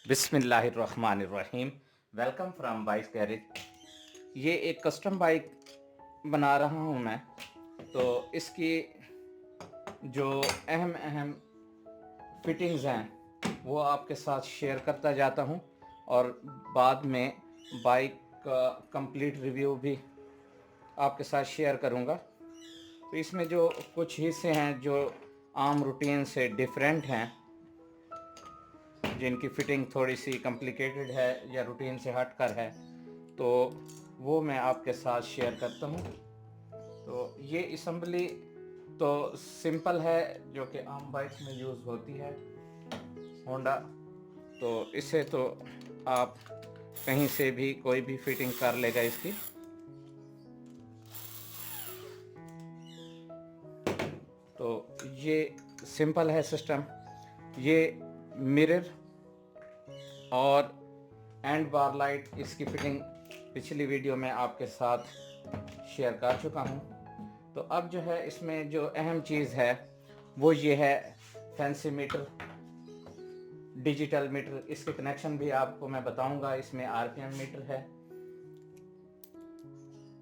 बिस्मिल्लाहिर्रहमानिर्रहीम। Welcome from bike garage. ये एक कस्टम बाइक बना रहा हूँ मैं, तो इसकी जो अहम अहम फिटिंग्स हैं वो आपके साथ शेयर करता जाता हूँ और बाद में बाइक का कंप्लीट रिव्यू भी आपके साथ शेयर करूँगा। तो इसमें जो कुछ हिस्से हैं जो आम रूटीन से डिफरेंट हैं, जिनकी फ़िटिंग थोड़ी सी कॉम्प्लिकेटेड है या रूटीन से हट कर है, तो वो मैं आपके साथ शेयर करता हूँ। तो ये असम्बली तो सिंपल है, जो कि आम बाइक्स में यूज़ होती है होंडा। तो इसे तो आप कहीं से भी कोई भी फिटिंग कर लेगा इसकी। तो ये सिंपल है सिस्टम। ये मिरर और एंड बार लाइट, इसकी फिटिंग पिछली वीडियो में आपके साथ शेयर कर चुका हूँ। तो अब जो है इसमें जो अहम चीज़ है वो ये है फैंसी मीटर, डिजिटल मीटर। इसके कनेक्शन भी आपको मैं बताऊंगा। इसमें आरपीएम मीटर है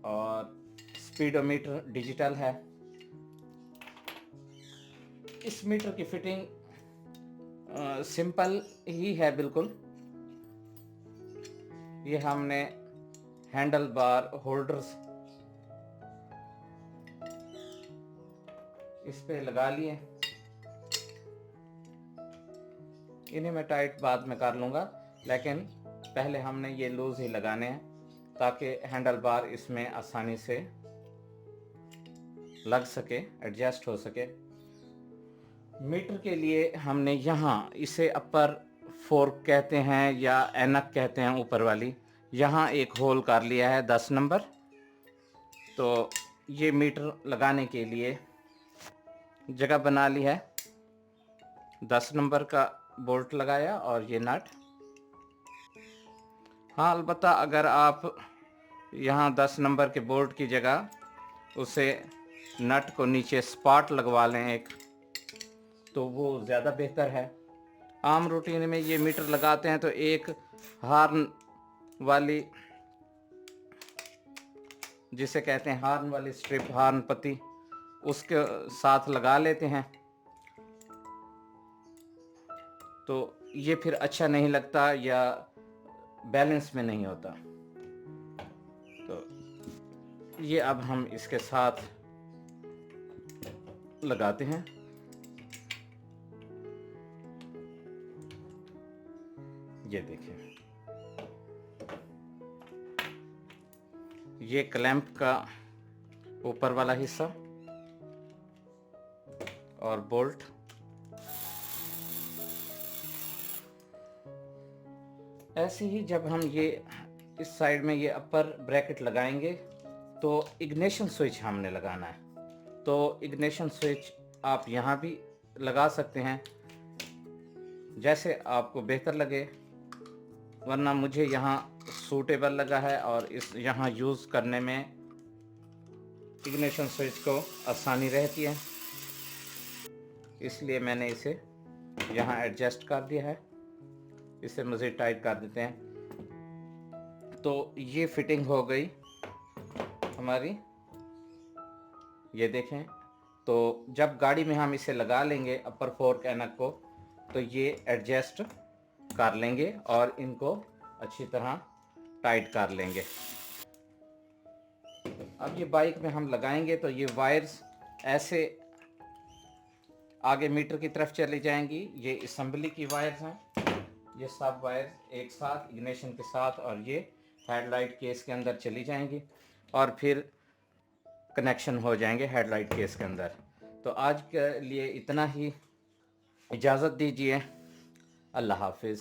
और स्पीडोमीटर डिजिटल है। इस मीटर की फिटिंग सिंपल ही है बिल्कुल। ये हमने हैंडल बार होल्डर्स इस पे लगा लिए। इन्हें मैं टाइट बाद में कर लूँगा, लेकिन पहले हमने ये लूज ही लगाने हैं ताकि हैंडल बार इसमें आसानी से लग सके, एडजस्ट हो सके। मीटर के लिए हमने यहाँ इसे अपर फोर्क कहते हैं या एनक कहते हैं, ऊपर वाली, यहाँ एक होल कर लिया है 10 नंबर। तो ये मीटर लगाने के लिए जगह बना ली है। 10 नंबर का बोल्ट लगाया और ये नट। हाँ, अलबत्ता अगर आप यहाँ 10 नंबर के बोल्ट की जगह उसे नट को नीचे स्पॉट लगवा लें एक, तो वो ज़्यादा बेहतर है। आम रूटीन में ये मीटर लगाते हैं तो एक हार्न वाली, जिसे कहते हैं हार्न वाली स्ट्रिप, हार्न पत्ती, उसके साथ लगा लेते हैं। तो ये फिर अच्छा नहीं लगता या बैलेंस में नहीं होता। तो ये अब हम इसके साथ लगाते हैं। ये देखिए, ये क्लैंप का ऊपर वाला हिस्सा और बोल्ट। ऐसे ही जब हम ये इस साइड में ये अपर ब्रैकेट लगाएंगे तो इग्निशन स्विच हमने लगाना है। तो इग्निशन स्विच आप यहाँ भी लगा सकते हैं, जैसे आपको बेहतर लगे, वरना मुझे यहाँ सूटेबल लगा है और इस यहाँ यूज़ करने में इग्निशन स्विच को आसानी रहती है, इसलिए मैंने इसे यहाँ एडजस्ट कर दिया है। इसे मज़ीद टाइट कर देते हैं। तो ये फिटिंग हो गई हमारी। ये देखें, तो जब गाड़ी में हम इसे लगा लेंगे अपर फोर्क एनक को, तो ये एडजस्ट कर लेंगे और इनको अच्छी तरह टाइट कर लेंगे। अब ये बाइक में हम लगाएंगे तो ये वायर्स ऐसे आगे मीटर की तरफ चली जाएंगी। ये असम्बली की वायर्स हैं, ये सब वायर्स एक साथ इग्निशन के साथ, और ये हेडलाइट केस के अंदर चली जाएंगी और फिर कनेक्शन हो जाएंगे हेडलाइट केस के अंदर। तो आज के लिए इतना ही, इजाज़त दीजिए। अल्लाह हाफिज़।